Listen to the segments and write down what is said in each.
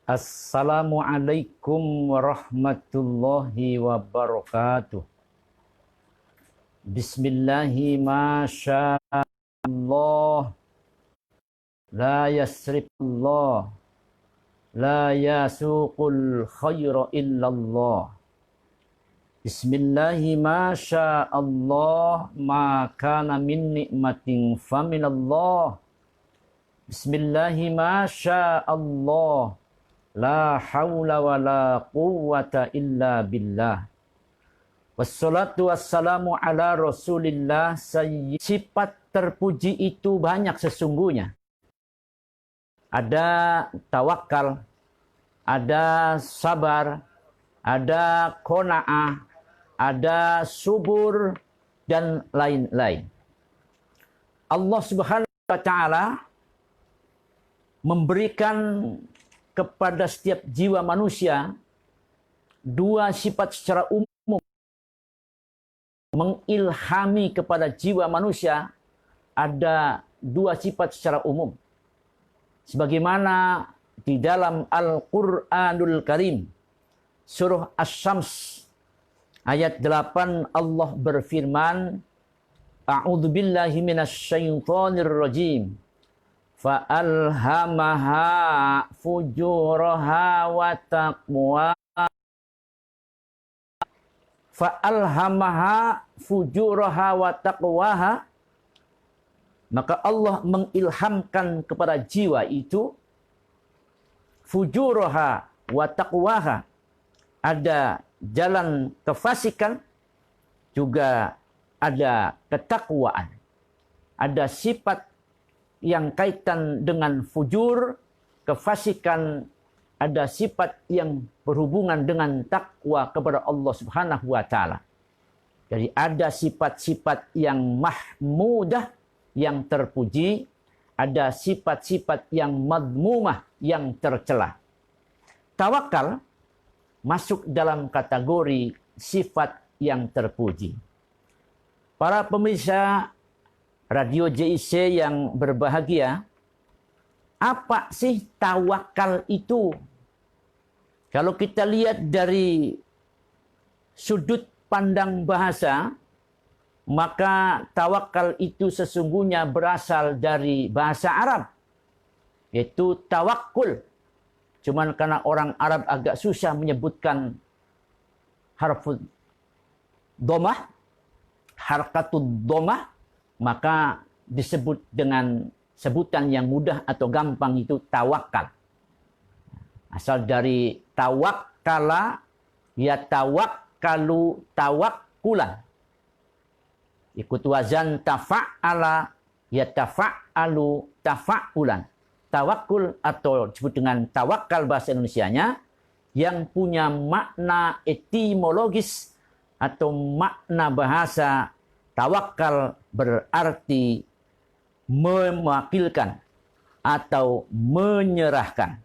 Assalamualaikum warahmatullahi wabarakatuh. Bismillahi masyaallah. La yasrifullah. La yasuqul khaira illallah. Bismillahi masyaallah. Ma kana min nikmatin faminallah. Bismillahi masyaallah. La haula wa la quwwata illa billah. Wassalatu wassalamu ala rasulillah sayyid. Sifat terpuji itu banyak sesungguhnya. Ada tawakal, ada sabar, ada qanaah, ada subur, dan lain-lain. Allah Subhanahu wa ta'ala memberikan kepada setiap jiwa manusia dua sifat secara umum, mengilhami kepada jiwa manusia ada dua sifat secara umum. Sebagaimana di dalam Al-Quranul Karim, surah Asy-Syams ayat 8 Allah berfirman, A'udzubillahi minasyaitonir rajim. Fa'alhamaha fujuraha wa taqwa. Fa'alhamaha fujuraha wa taqwaha. Maka Allah mengilhamkan kepada jiwa itu fujuraha wa taqwaha. Ada jalan kefasikan, juga ada ketakwaan. Ada sifat yang kaitan dengan fujur, kefasikan, ada sifat yang berhubungan dengan takwa kepada Allah Subhanahu wa ta'ala. Jadi ada sifat-sifat yang mahmudah, yang terpuji, ada sifat-sifat yang madmumah, yang tercela. Tawakal masuk dalam kategori sifat yang terpuji. Para pemirsa Radio JIC yang berbahagia, apa sih tawakal itu? Kalau kita lihat dari sudut pandang bahasa, maka tawakal itu sesungguhnya berasal dari bahasa Arab, yaitu tawakkul. Cuman karena orang Arab agak susah menyebutkan harful dhammah, harkatud dhammah, maka disebut dengan sebutan yang mudah atau gampang, itu tawakal. Asal dari tawakkala, ya tawakkalu tawakkulan. Ikut wazan tafa'ala, ya tafa'alu tafa'ulan. Tawakkul atau disebut dengan tawakal bahasa Indonesianya, yang punya makna etimologis atau makna bahasa. Tawakal berarti mewakilkan atau menyerahkan.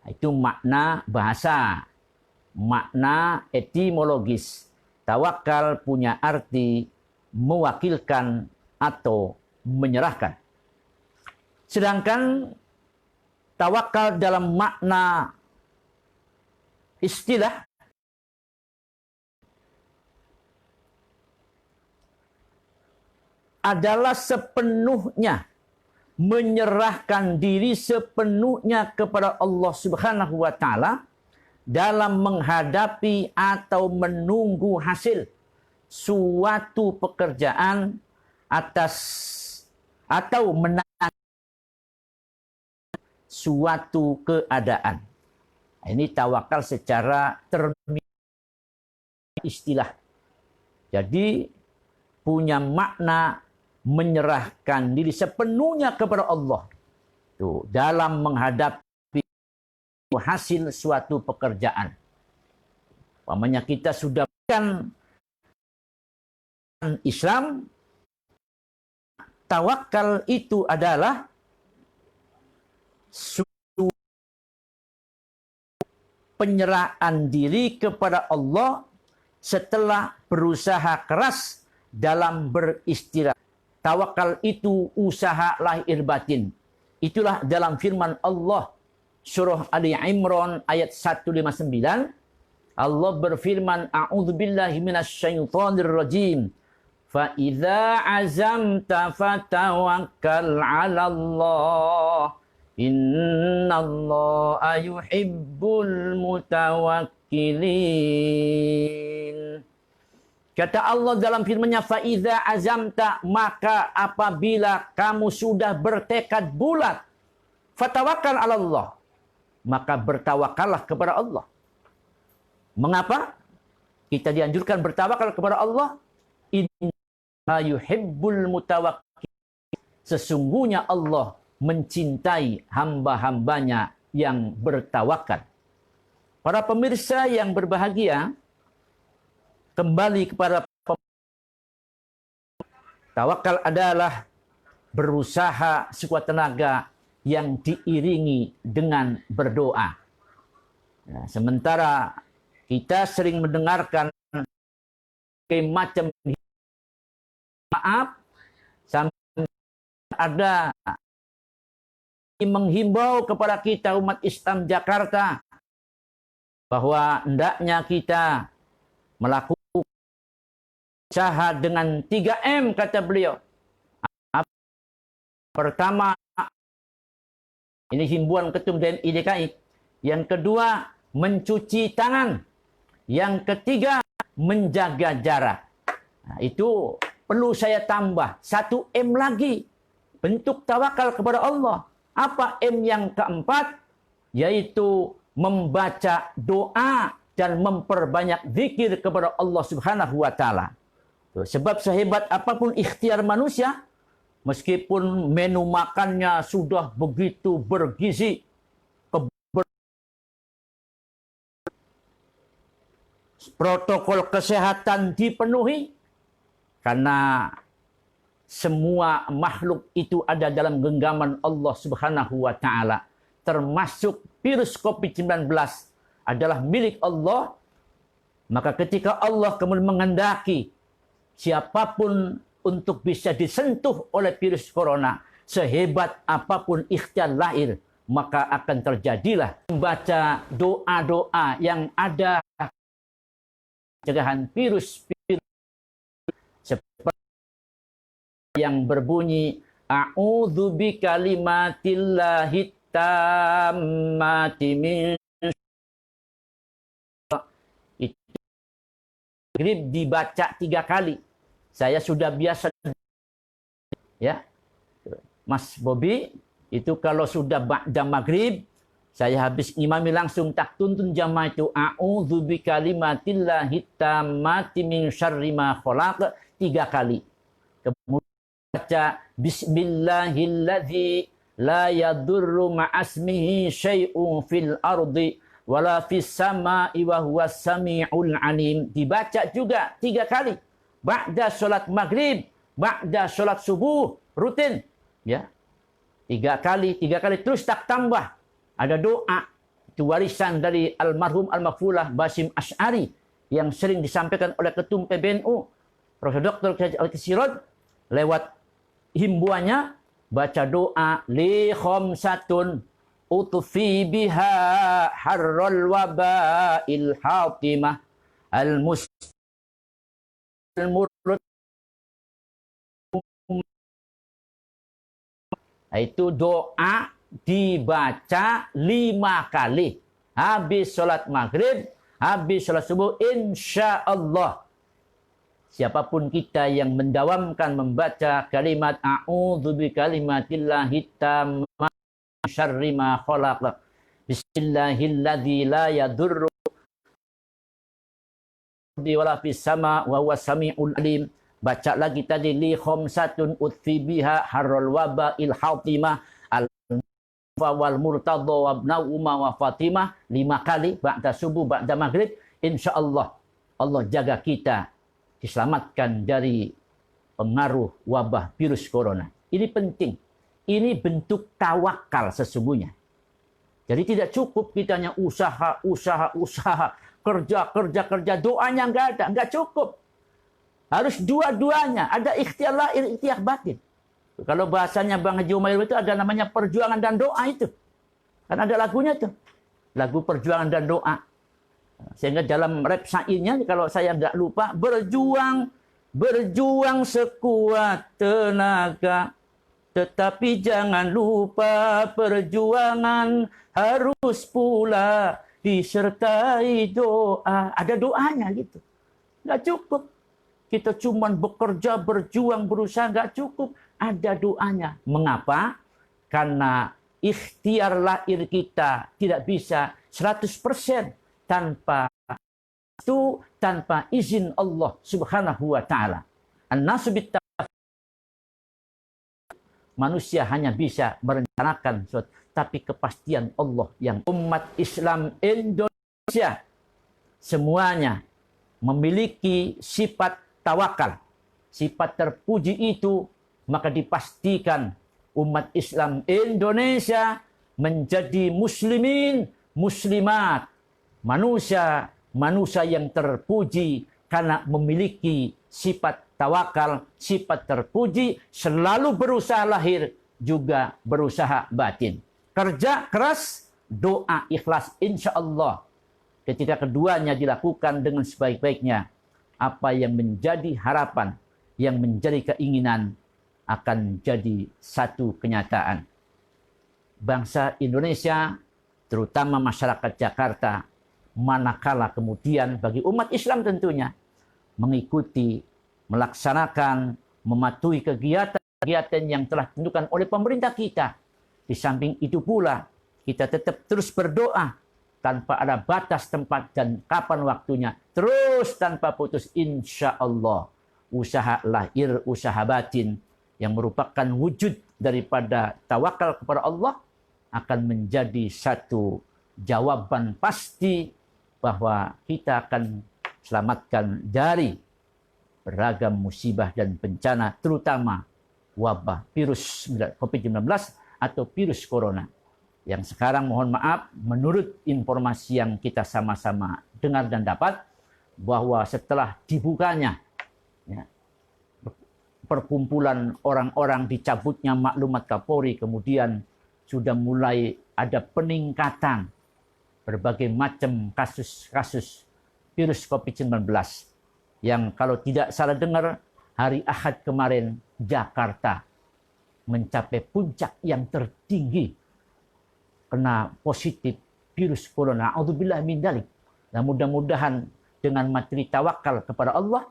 Itu makna bahasa, makna etimologis. Tawakal punya arti mewakilkan atau menyerahkan. Sedangkan tawakal dalam makna istilah adalah sepenuhnya menyerahkan diri sepenuhnya kepada Allah Subhanahu wa ta'ala dalam menghadapi atau menunggu hasil suatu pekerjaan atas atau menang suatu keadaan. Ini tawakal secara istilah. Jadi punya makna menyerahkan diri sepenuhnya kepada Allah. Tuh, dalam menghadapi hasil suatu pekerjaan. Umpamanya kita sudah kan Islam, tawakal itu adalah penyerahan diri kepada Allah setelah berusaha keras dalam beristirahat. Tawakal itu usaha lahir batin. Itulah dalam firman Allah surah Ali Imran ayat 159, Allah berfirman, A'udzubillahi minasyaitonir rajim. Fa idza azamta fatawakkal 'alallah. Innallaha yuhibbul mutawakkilin. Kata Allah dalam firman-Nya, fa idza azamta, maka apabila kamu sudah bertekad bulat, fatawakkal 'alallah, maka bertawakallah kepada Allah. Mengapa kita dianjurkan bertawakal kepada Allah? Inna yuhibbul mutawakkil. Sesungguhnya Allah mencintai hamba-hambanya yang bertawakal. Para pemirsa yang berbahagia, kembali kepada tawakal adalah berusaha sekuat tenaga yang diiringi dengan berdoa. Nah, sementara kita sering mendengarkan macam maaf, sampai ada menghimbau kepada kita umat Islam Jakarta bahwa hendaknya kita melakukan usaha dengan 3M, kata beliau. Pertama, ini himbauan Ketum DNI DKI. Yang kedua, mencuci tangan. Yang ketiga, menjaga jarak. Nah, itu perlu saya tambah 1M lagi. Bentuk tawakal kepada Allah. Apa M yang keempat? Yaitu membaca doa dan memperbanyak zikir kepada Allah Subhanahu wa taala. Sebab sehebat apapun ikhtiar manusia, meskipun menu makannya sudah begitu bergizi, protokol kesehatan dipenuhi, karena semua makhluk itu ada dalam genggaman Allah Subhanahu wa taala, termasuk virus COVID-19 adalah milik Allah. Maka ketika Allah kemudian menghendaki siapapun untuk bisa disentuh oleh virus corona, sehebat apapun ikhtiar lahir, maka akan terjadilah membaca doa-doa yang ada pencegahan virus seperti yang berbunyi a'udzu bikalimatillahi tammati min itu dibaca 3 kali. Saya sudah biasa, ya, Mas Bobi, itu kalau sudah ba'da maghrib, saya habis imami langsung tak tuntun jamaah itu a'udzu bikalimatillahi tammati min syarri ma khalaq 3 kali. Kemudian baca bismillahilladzi la yadurru ma'asmihi syai'un fil ardi wala fis sama'i wa huwas sami'ul alim. Dibaca juga 3 kali. Ba'da salat maghrib, ba'da salat subuh, rutin, ya. 3 kali terus tak tambah. Ada doa, itu warisan dari almarhum al-maghfulah Basim Asy'ari yang sering disampaikan oleh Ketum PBNU Prof. Dr. Al-Kisirod. Lewat himbuannya, baca doa li khamsatun utfi biha harral wabail hatimah itu doa dibaca 5 kali. Habis sholat maghrib, habis sholat subuh, insya Allah. Siapapun kita yang mendawamkan membaca kalimat a'udzu bikalimatillahi tammati syarri ma khalaq. Bismillahilladzi la yadurru wala fis sama wa huwas samiul alim. Baca lagi tadi li khamsatun utfi biha harral wabail hatimah wal murtadha wa ibnauma wa fatimah 5 kali ba'da subuh ba'da maghrib. Insyaallah Allah jaga kita diselamatkan dari pengaruh wabah virus corona. Ini penting. Ini bentuk tawakal sesungguhnya. Jadi tidak cukup kita hanya usaha, kerja, doanya enggak cukup. Harus dua-duanya, ada ikhtiar lahir, ikhtiar batin. Kalau bahasanya Bang Haji Umair itu ada namanya perjuangan dan doa itu. Kan ada lagunya tuh. Lagu perjuangan dan doa. Sehingga dalam rap syairnya, kalau saya nggak lupa, berjuang sekuat tenaga. Tetapi jangan lupa perjuangan harus pula disertai doa. Ada doanya gitu. Nggak cukup. Kita cuma bekerja, berjuang, berusaha, nggak cukup. Ada doanya. Mengapa? Karena ikhtiar lahir kita tidak bisa 100% tanpa itu, tanpa izin Allah Subhanahu wa taala. An-nasu manusia hanya bisa merencanakan sesuatu, tapi kepastian Allah yang umat Islam Indonesia semuanya memiliki sifat tawakal. Sifat terpuji itu maka dipastikan umat Islam Indonesia menjadi muslimin, muslimat, manusia yang terpuji karena memiliki sifat tawakal, sifat terpuji, selalu berusaha lahir, juga berusaha batin. Kerja keras, doa ikhlas, insya Allah. Ketika keduanya dilakukan dengan sebaik-baiknya, apa yang menjadi harapan, yang menjadi keinginan, akan jadi satu kenyataan. Bangsa Indonesia, terutama masyarakat Jakarta, manakala kemudian bagi umat Islam tentunya, mengikuti, melaksanakan, mematuhi kegiatan-kegiatan yang telah ditentukan oleh pemerintah kita. Di samping itu pula, kita tetap terus berdoa tanpa ada batas tempat dan kapan waktunya. Terus tanpa putus, insya Allah. Usaha lahir, usaha batin yang merupakan wujud daripada tawakal kepada Allah akan menjadi satu jawaban pasti bahwa kita akan selamatkan dari beragam musibah dan bencana, terutama wabah virus COVID-19 atau virus corona. Yang sekarang mohon maaf, menurut informasi yang kita sama-sama dengar dan dapat, bahwa setelah dibukanya perkumpulan orang-orang, dicabutnya maklumat Kapolri, kemudian sudah mulai ada peningkatan berbagai macam kasus-kasus virus COVID-19. Yang kalau tidak salah dengar, hari Ahad kemarin Jakarta mencapai puncak yang tertinggi kena positif virus corona. A'udzubillah min dzalik. Dan mudah-mudahan dengan materi tawakal kepada Allah,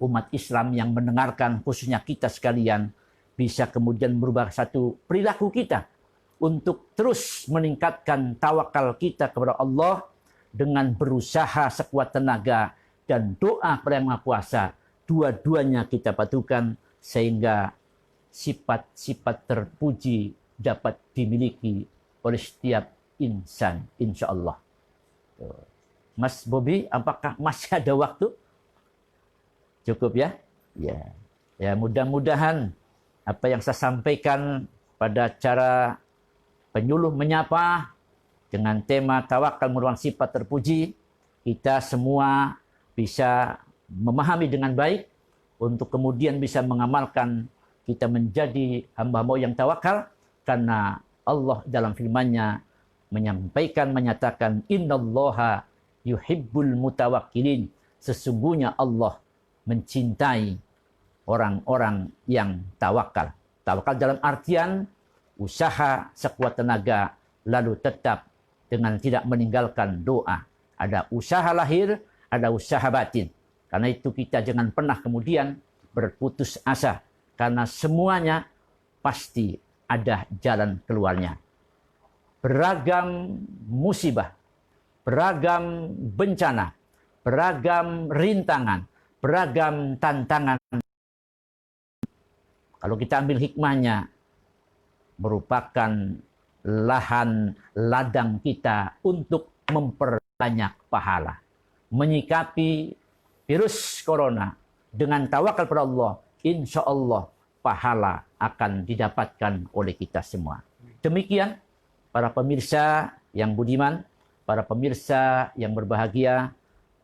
umat Islam yang mendengarkan, khususnya kita sekalian, bisa kemudian merubah satu perilaku kita untuk terus meningkatkan tawakal kita kepada Allah dengan berusaha sekuat tenaga dan doa kepada Yang Maha Kuasa. Dua-duanya kita patukan sehingga sifat-sifat terpuji dapat dimiliki oleh setiap insan, insya Allah. Mas Bobi, apakah masih ada waktu? Cukup ya? Ya. Ya, mudah-mudahan apa yang saya sampaikan pada cara penyuluh menyapa dengan tema tawakal merupakan sifat terpuji, kita semua bisa memahami dengan baik untuk kemudian bisa mengamalkan, kita menjadi hamba-hamba yang tawakal, karena Allah dalam firman-Nya menyampaikan, menyatakan innallaha yuhibbul mutawakkilin. Sesungguhnya Allah mencintai orang-orang yang tawakal. Tawakal dalam artian usaha sekuat tenaga, lalu tetap dengan tidak meninggalkan doa. Ada usaha lahir, ada usaha batin. Karena itu kita jangan pernah kemudian berputus asa, karena semuanya pasti ada jalan keluarnya. Beragam musibah, beragam bencana, beragam rintangan, beragam tantangan. Kalau kita ambil hikmahnya, merupakan lahan ladang kita untuk memperbanyak pahala. Menyikapi virus corona dengan tawakal pada Allah, insya Allah pahala akan didapatkan oleh kita semua. Demikian para pemirsa yang budiman, para pemirsa yang berbahagia,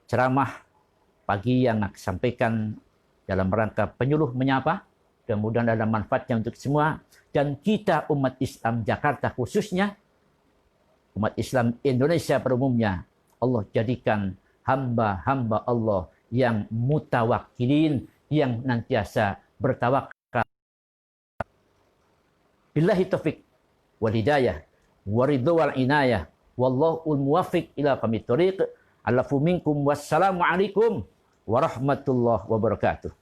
ceramah pagi yang aku sampaikan dalam rangka penyuluh menyapa. Mudah-mudahan ada manfaatnya untuk semua. Dan kita umat Islam Jakarta khususnya umat Islam Indonesia pada umumnya, Allah jadikan hamba-hamba Allah yang mutawakkilin, yang nantiasa bertawakal. Billahi taufik wal hidayah waridho wal inayah wallahul muwaffiq ila qamit thoriq. Alafu minkum wassalamu alaikum warahmatullahi wabarakatuh.